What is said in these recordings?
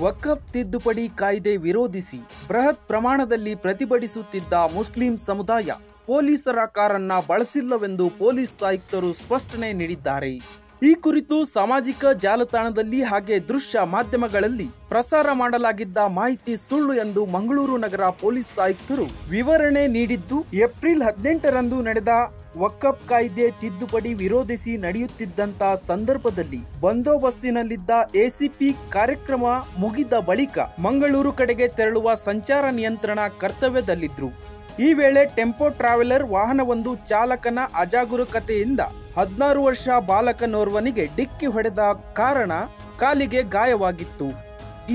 ವಕ್ಫ್ ತಿದ್ದುಪಡಿ ಕಾಯ್ದೆ ವಿರೋಧಿಸಿ ಬೃಹತ್ ಪ್ರಮಾಣದಲ್ಲಿ ಪ್ರತಿಭಟಿಸುತ್ತಿದ್ದ ಮುಸ್ಲಿಂ ಸಮುದಾಯ ಪೊಲೀಸರ ಕಾರನ್ನ ಬಳಸಿಲ್ಲವೆಂದು ಪೊಲೀಸ್ ಆಯುಕ್ತರು ಸ್ಪಷ್ಟನೆ ನೀಡಿದ್ದಾರೆ. ಈ ಕುರಿತು ಸಾಮಾಜಿಕ ಜಾಲತಾಣದಲ್ಲಿ ಹಾಗೆ ದೃಶ್ಯ ಮಾಧ್ಯಮಗಳಲ್ಲಿ ಪ್ರಸಾರ ಮಾಡಲಾಗಿದ್ದ ಮಾಹಿತಿ ಸುಳ್ಳು ಎಂದು ಮಂಗಳೂರು ನಗರ ಪೊಲೀಸ್ ಆಯುಕ್ತರು ವಿವರಣೆ ನೀಡಿದ್ದು, ಏಪ್ರಿಲ್ 18ರಂದು ನಡೆದ ವಕ್ಫ್ ಕಾಯ್ದೆ ತಿದ್ದುಪಡಿ ವಿರೋಧಿಸಿ ನಡೆಯುತ್ತಿದ್ದಂತ ಸಂದರ್ಭದಲ್ಲಿ ಬಂದೋಬಸ್ತಿನಲ್ಲಿದ್ದ ಎಸಿಪಿ ಕಾರ್ಯಕ್ರಮ ಮುಗಿದ ಬಳಿಕ ಮಂಗಳೂರು ಕಡೆಗೆ ತೆರಳುವ ಸಂಚಾರ ನಿಯಂತ್ರಣ ಕರ್ತವ್ಯದಲ್ಲಿದ್ರು. ಈ ವೇಳೆ ಟೆಂಪೋ ಟ್ರಾವೆಲರ್ ವಾಹನವೊಂದು ಚಾಲಕನ ಅಜಾಗರೂಕತೆಯಿಂದ 16 ವರ್ಷ ಬಾಲಕನೋರ್ವನಿಗೆ ಡಿಕ್ಕಿ ಹೊಡೆದ ಕಾರಣ ಕಾಲಿಗೆ ಗಾಯವಾಗಿತ್ತು.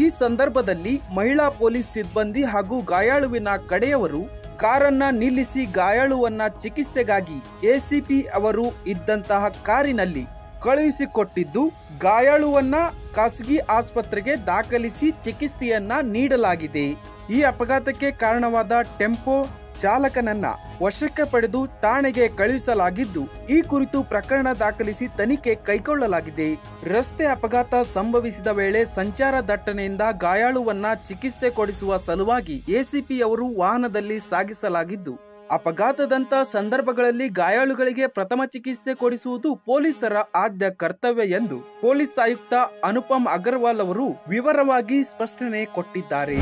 ಈ ಸಂದರ್ಭದಲ್ಲಿ ಮಹಿಳಾ ಪೊಲೀಸ್ ಸಿಬ್ಬಂದಿ ಹಾಗೂ ಗಾಯಾಳುವಿನ ಕಡೆಯವರು ಕಾರನ್ನ ನಿಲ್ಲಿಸಿ ಗಾಯಾಳುವನ್ನ ಚಿಕಿತ್ಸೆಗಾಗಿ ಎಸಿಪಿ ಅವರು ಇದ್ದಂತಹ ಕಾರಿನಲ್ಲಿ ಕಳುಹಿಸಿಕೊಟ್ಟಿದ್ದು, ಗಾಯಾಳುವನ್ನ ಖಾಸಗಿ ಆಸ್ಪತ್ರೆಗೆ ದಾಖಲಿಸಿ ಚಿಕಿತ್ಸೆಯನ್ನ ನೀಡಲಾಗಿದೆ. ಈ ಅಪಘಾತಕ್ಕೆ ಕಾರಣವಾದ ಟೆಂಪೋ ಚಾಲಕನನ್ನ ವಶಕ್ಕೆ ಪಡೆದು ಠಾಣೆಗೆ ಕಳುಹಿಸಲಾಗಿದ್ದು, ಈ ಕುರಿತು ಪ್ರಕರಣ ದಾಖಲಿಸಿ ತನಿಖೆ ಕೈಗೊಳ್ಳಲಾಗಿದೆ. ರಸ್ತೆ ಅಪಘಾತ ಸಂಭವಿಸಿದ ವೇಳೆ ಸಂಚಾರ ದಟ್ಟಣೆಯಿಂದ ಗಾಯಾಳುವನ್ನ ಚಿಕಿತ್ಸೆ ಕೊಡಿಸುವ ಸಲುವಾಗಿ ಎಸಿಪಿ ಅವರು ವಾಹನದಲ್ಲಿ ಸಾಗಿಸಲಾಗಿದ್ದು, ಅಪಘಾತದಂತ ಸಂದರ್ಭಗಳಲ್ಲಿ ಗಾಯಾಳುಗಳಿಗೆ ಪ್ರಥಮ ಚಿಕಿತ್ಸೆ ಕೊಡಿಸುವುದು ಪೊಲೀಸರ ಆದ್ಯ ಕರ್ತವ್ಯ ಎಂದು ಪೊಲೀಸ್ ಆಯುಕ್ತ ಅನುಪಮ್ ಅಗರ್ವಾಲ್ ಅವರು ವಿವರವಾಗಿ ಸ್ಪಷ್ಟನೆ ಕೊಟ್ಟಿದ್ದಾರೆ.